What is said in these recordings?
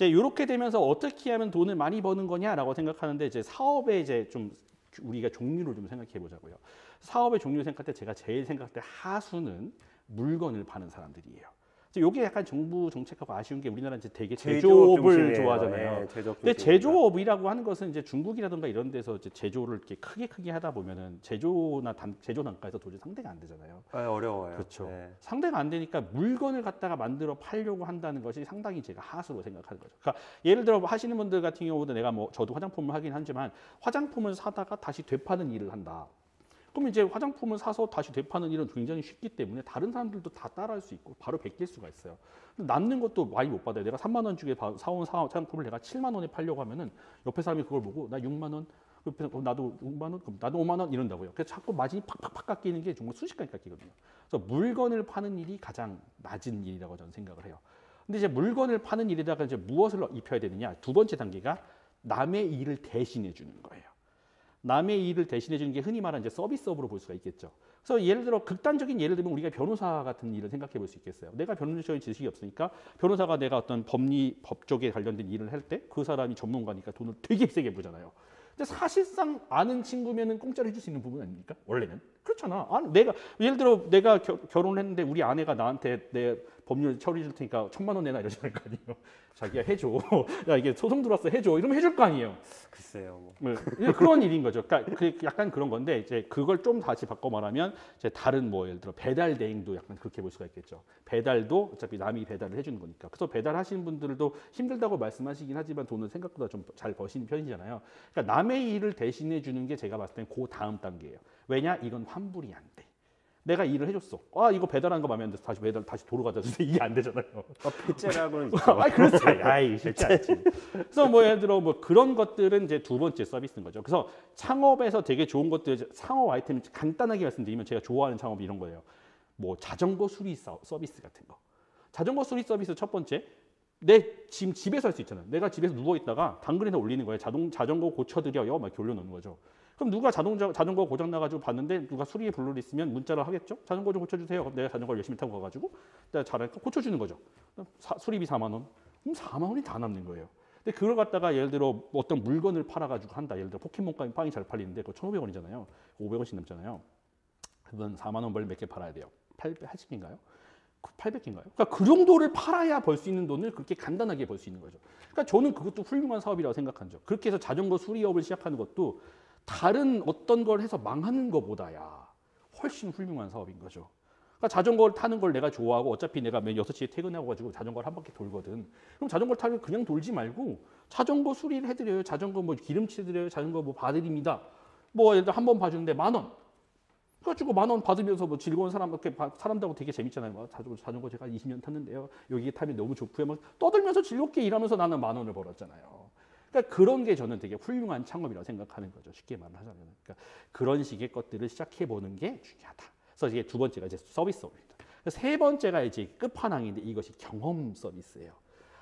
이제 이렇게 되면서 어떻게 하면 돈을 많이 버는 거냐라고 생각하는데 이제 사업의 이제 좀 우리가 종류를 좀 생각해 보자고요. 사업의 종류를 생각할 때 제가 제일 생각할 때 하수는 물건을 파는 사람들이에요. 이게 약간 정부 정책하고 아쉬운 게 우리나라는 이제 되게 제조업을 좋아하잖아요. 예, 제조업 근데 중심입니다. 제조업이라고 하는 것은 이제 중국이라든가 이런 데서 이제 제조를 이렇게 크게 하다 보면은 제조 단가에서 도저히 상대가 안 되잖아요. 어려워요. 그렇죠. 예. 상대가 안 되니까 물건을 갖다가 만들어 팔려고 한다는 것이 상당히 제가 하수로 생각하는 거죠. 그러니까 예를 들어 하시는 분들 같은 경우도 내가 뭐 저도 화장품을 하긴 하지만 화장품을 사다가 다시 되파는 일을 한다. 그럼 이제 화장품을 사서 다시 되파는 일은 굉장히 쉽기 때문에 다른 사람들도 다 따라할 수 있고 바로 베낄 수가 있어요. 남는 것도 많이 못 받아요. 내가 3만 원 주게 사온 화장품을 내가 7만 원에 팔려고 하면은 옆에 사람이 그걸 보고 나 6만 원, 옆에 나도 6만 원, 그럼 나도 5만 원 이런다고요. 그래서 자꾸 마진이 팍팍팍 깎이는 게 정말 순식간에 깎이거든요. 그래서 물건을 파는 일이 가장 낮은 일이라고 저는 생각을 해요. 근데 이제 물건을 파는 일에다가 이제 무엇을 입혀야 되느냐? 두 번째 단계가 남의 일을 대신해 주는 거예요. 남의 일을 대신해 주는 게 흔히 말하는 이제 서비스업으로 볼 수가 있겠죠. 그래서 예를 들어 극단적인 예를 들면 우리가 변호사 같은 일을 생각해 볼 수 있겠어요. 내가 변호사적인 지식이 없으니까 변호사가 내가 어떤 법 쪽에 관련된 일을 할 때 그 사람이 전문가니까 돈을 되게 세게 부잖아요. 근데 사실상 아는 친구면은 공짜로 해줄 수 있는 부분 아닙니까? 원래는 그렇잖아. 내가 예를 들어 내가 결혼을 했는데 우리 아내가 나한테 내 법률 처리해 줄 테니까 1,000만 원 내나 이러잖아요. 자기야 해줘. 야 이게 소송 들어왔어 해줘. 이러면 해줄 거 아니에요. 글쎄요. 뭐. 그런 일인 거죠. 그러니까 약간 그런 건데 이제 그걸 좀 다시 바꿔 말하면 이제 다른 뭐 예를 들어 배달 대행도 약간 그렇게 볼 수가 있겠죠. 배달도 어차피 남이 배달을 해주는 거니까. 그래서 배달하시는 분들도 힘들다고 말씀하시긴 하지만 돈은 생각보다 좀 잘 버시는 편이잖아요. 그러니까 남의 일을 대신해 주는 게 제가 봤을 땐 그 다음 단계예요. 왜냐? 이건 환불이 안 돼. 내가 일을 해줬어. 이거 배달한 거 마음에 안 들어서 다시 도로 가자 주세요. 이게 안 되잖아요. 배째라고는 있죠. 그렇지. 쉽지 않지. 그래서 뭐 예를 들어 뭐 그런 것들은 이제 두 번째 서비스인 거죠. 그래서 창업에서 되게 좋은 것들, 창업 아이템 간단하게 말씀드리면 제가 좋아하는 창업이 이런 거예요. 뭐 자전거 수리 서비스 같은 거. 자전거 수리 서비스 첫 번째. 지금 집에서 할 수 있잖아요. 내가 집에서 누워 있다가 당근에다 올리는 거예요. 자전거 고쳐드려요. 막 이렇게 올려놓는 거죠. 그럼 누가 자전거 고장 나가지고 봤는데 누가 수리에 불러 있으면 문자를 하겠죠. 자전거 좀 고쳐주세요. 그럼 내가 자전거를 열심히 타고 가가지고 내가 잘하니까 고쳐주는 거죠. 수리비 4만 원. 그럼 4만 원이 다 남는 거예요. 근데 그걸 갖다가 예를 들어 어떤 물건을 팔아가지고 한다. 예를 들어 포켓몬 빵이 잘 팔리는데 그거 1,500원이잖아요. 500원씩 남잖아요. 그러면 4만 원 벌 몇 개 팔아야 돼요? 80개인가요? 800개인가요? 그러니까 그 정도를 팔아야 벌 수 있는 돈을 그렇게 간단하게 벌 수 있는 거죠. 그러니까 저는 그것도 훌륭한 사업이라고 생각하죠. 그렇게 해서 자전거 수리업을 시작하는 것도 다른 어떤 걸 해서 망하는 것보다야 훨씬 훌륭한 사업인 거죠. 그러니까 자전거를 타는 걸 내가 좋아하고 어차피 내가 매일 6시에 퇴근하고 가지고 자전거를 한 바퀴 돌거든. 그럼 자전거를 타면 그냥 돌지 말고 자전거 수리를 해드려요. 자전거 뭐 기름칠 해드려요. 자전거 뭐 봐드립니다. 뭐 예를 들어 한 번 봐주는데 10,000원. 그래가지고 10,000원 받으면서 뭐 즐거운 사람들하고 되게 재밌잖아요. 자전거 제가 20년 탔는데요. 여기 타면 너무 좋고요. 막 떠들면서 즐겁게 일하면서 나는 10,000원을 벌었잖아요. 그러니까 그런 게 저는 되게 훌륭한 창업이라고 생각하는 거죠. 쉽게 말을 하자면. 그러니까 그런 식의 것들을 시작해 보는 게 중요하다. 그래서 이게 두 번째가 이제 서비스업입니다. 세 번째가 이제 끝판왕인데 이것이 경험 서비스예요.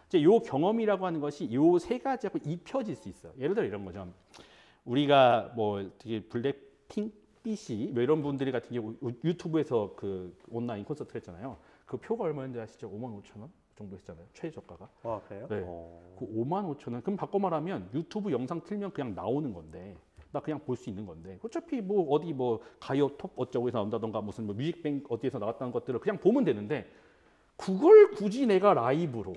이제 요 경험이라고 하는 것이 요 세 가지하고 입혀질 수 있어요. 예를 들어 이런 거죠. 우리가 뭐 되게 블랙핑 BC 뭐 이런 분들이 같은 경우 유튜브에서 그 온라인 콘서트 했잖아요. 그 표가 얼마인지 아시죠? 55,000원 정도 했잖아요. 최저가가. 그래요? 네. 그 55,000원. 그럼 바꿔 말하면 유튜브 영상 틀면 그냥 나오는 건데 나 그냥 볼 수 있는 건데 어차피 뭐 어디 뭐 가요 톱 어쩌고에서 나온다던가 무슨 뭐 뮤직뱅 어디에서 나왔다는 것들을 그냥 보면 되는데 그걸 굳이 내가 라이브로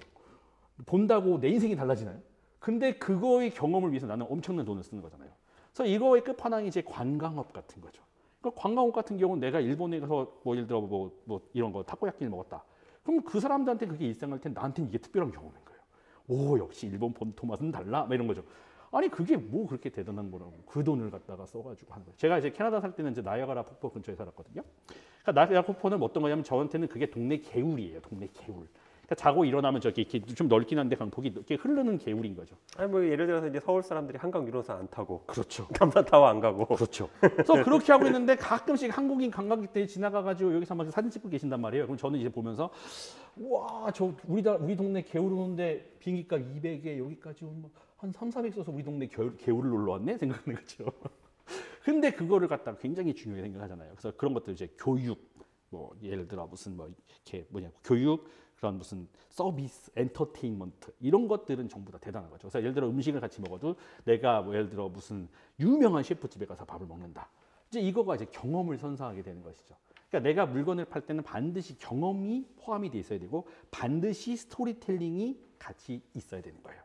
본다고 내 인생이 달라지나요? 근데 그거의 경험을 위해서 나는 엄청난 돈을 쓰는 거잖아요. 그래서 이거의 끝판왕이 이제 관광업 같은 거죠. 그러니까 관광업 같은 경우는 내가 일본에 가서 뭐 예를 들어 뭐 이런 거 타코야끼를 먹었다. 그럼 그 사람들한테 그게 일상일 텐데 나한테는 이게 특별한 경험인 거예요. 오 역시 일본 본토 맛은 달라. 막 이런 거죠. 아니 그게 뭐 그렇게 대단한 거라고 그 돈을 갖다가 써가지고 하는 거예요. 제가 이제 캐나다 살 때는 이제 나이아가라 폭포 근처에 살았거든요. 그러니까 나이아가라 폭포는 어떤 거냐면 저한테는 그게 동네 개울이에요. 동네 개울. 그러니까 자고 일어나면 저기 이렇게 좀 넓긴 한데 거기 이렇게 흐르는 개울인 거죠. 아니 뭐 예를 들어서 이제 서울 사람들이 한강 유람선 안 타고 그렇죠. 감탄타워 안 가고 그렇죠. 그래서 그렇게 하고 있는데 가끔씩 한국인 관광객들이 지나가가지고 여기서 막 사진 찍고 계신단 말이에요. 그럼 저는 이제 보면서 와, 저 우리 동네 개울 오는데 비행기값 200에 여기까지 오면 한 3,400 써서 우리 동네 개울을 놀러 왔네 생각하는 거죠. 근데 그거를 갖다가 굉장히 중요하게 생각하잖아요. 그래서 그런 것들 이제 교육 뭐 예를 들어 무슨 뭐 이렇게 교육 그런 무슨 서비스, 엔터테인먼트 이런 것들은 전부 다 대단한 거죠. 그래서 예를 들어 음식을 같이 먹어도 내가 뭐 예를 들어 무슨 유명한 셰프집에 가서 밥을 먹는다. 이제 이거가 이제 경험을 선사하게 되는 것이죠. 그러니까 내가 물건을 팔 때는 반드시 경험이 포함이 돼 있어야 되고 반드시 스토리텔링이 같이 있어야 되는 거예요.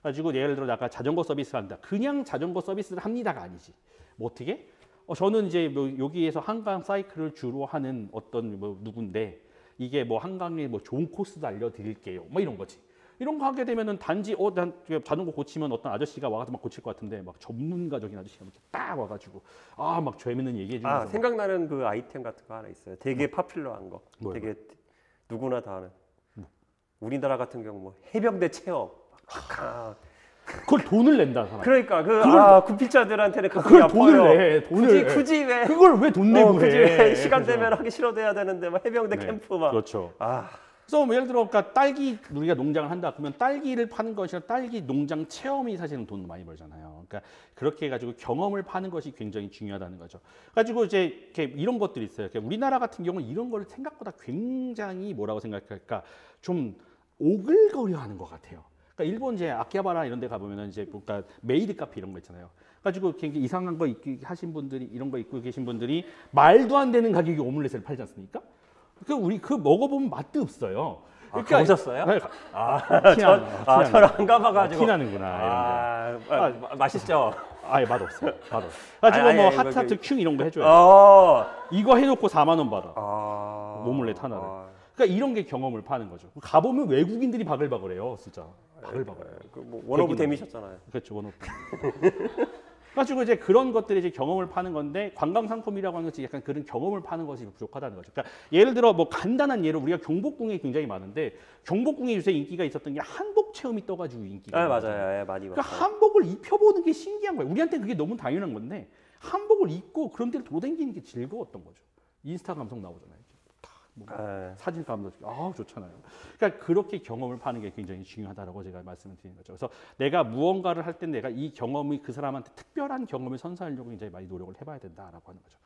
가지고 예를 들어 아까 자전거 서비스 한다. 그냥 자전거 서비스를 합니다가 아니지. 뭐 어떻게? 저는 이제 뭐 여기에서 한강 사이클을 주로 하는 어떤 뭐 누군데 이게 뭐 한강에 뭐 좋은 코스도 알려드릴게요. 뭐 이런 거지. 이런 거 하게 되면은 단지 난 자전거 고치면 어떤 아저씨가 와가지고 막 고칠 것 같은데 막 전문가적인 아저씨가 이렇게 딱 와가지고 막 재밌는 얘기해 주면서 생각나는 그 아이템 같은 거 하나 있어요. 되게 파퓰러한 거. 뭐요? 되게 누구나 다 아는. 우리나라 같은 경우 뭐 해병대 체험. 그걸 돈을 낸다 사람. 그러니까 구피자들한테는 그걸 돈을 내. 굳이 왜 그걸 왜 돈 내고 굳이 해? 왜 시간 되면 하기 싫어도 해야 되는데 막 해병대 캠프 막. 그렇죠. 그래서 뭐 예를 들어 그러니까 딸기 우리가 농장을 한다 그러면 딸기를 파는 것이랑 딸기 농장 체험이 사실은 돈 많이 벌잖아요. 그러니까 그렇게 해가지고 경험을 파는 것이 굉장히 중요하다는 거죠. 가지고 이제 이렇게 이런 것들이 있어요. 그러니까 우리나라 같은 경우는 이런 걸 생각보다 굉장히 뭐라고 생각할까 좀 오글거려하는 것 같아요. 그러니까 일본 이제 아키하바라 이런 데 가보면은 이제 그러니까 메이드 카페 이런 거 있잖아요. 가지고 굉장히 이상한 거 입고 하신 분들이 이런 거 입고 계신 분들이 말도 안 되는 가격에 오믈렛을 팔지 않습니까? 우리 먹어보면 맛도 없어요. 그러니까 가보셨어요? 저는 안 가봐가지고 티나는구나. 맛있죠? 맛 없어요. 가지고 뭐 핫하트 큐 이런 거 해줘요. 이거 해놓고 4만 원 받아. 오믈렛 하나를. 그러니까 이런 게 경험을 파는 거죠. 가보면 외국인들이 바글바글해요, 진짜. 바글바글. 뭐 원오브 댐이셨잖아요. 그렇죠, 원오브. 가지고 이제 그런 것들이 이제 경험을 파는 건데 관광 상품이라고 하는 것이 약간 그런 경험을 파는 것이 부족하다는 거죠. 그러니까 예를 들어 뭐 간단한 예로 우리가 경복궁에 굉장히 많은데 경복궁에 요새 인기가 있었던 게 한복 체험이 떠가지고 인기가 맞아요, 많이 그러니까 한복을 입혀보는 게 신기한 거예요. 우리한테는 그게 너무 당연한 건데 한복을 입고 그런 데를 돌아다니는 게 즐거웠던 거죠. 인스타 감성 나오잖아요. 사진 감독 좋잖아요. 그러니까 그렇게 경험을 파는 게 굉장히 중요하다라고 제가 말씀을 드리는 거죠. 그래서 내가 무언가를 할 때 내가 이 경험이 그 사람한테 특별한 경험을 선사하려고 굉장히 많이 노력을 해봐야 된다라고 하는 거죠.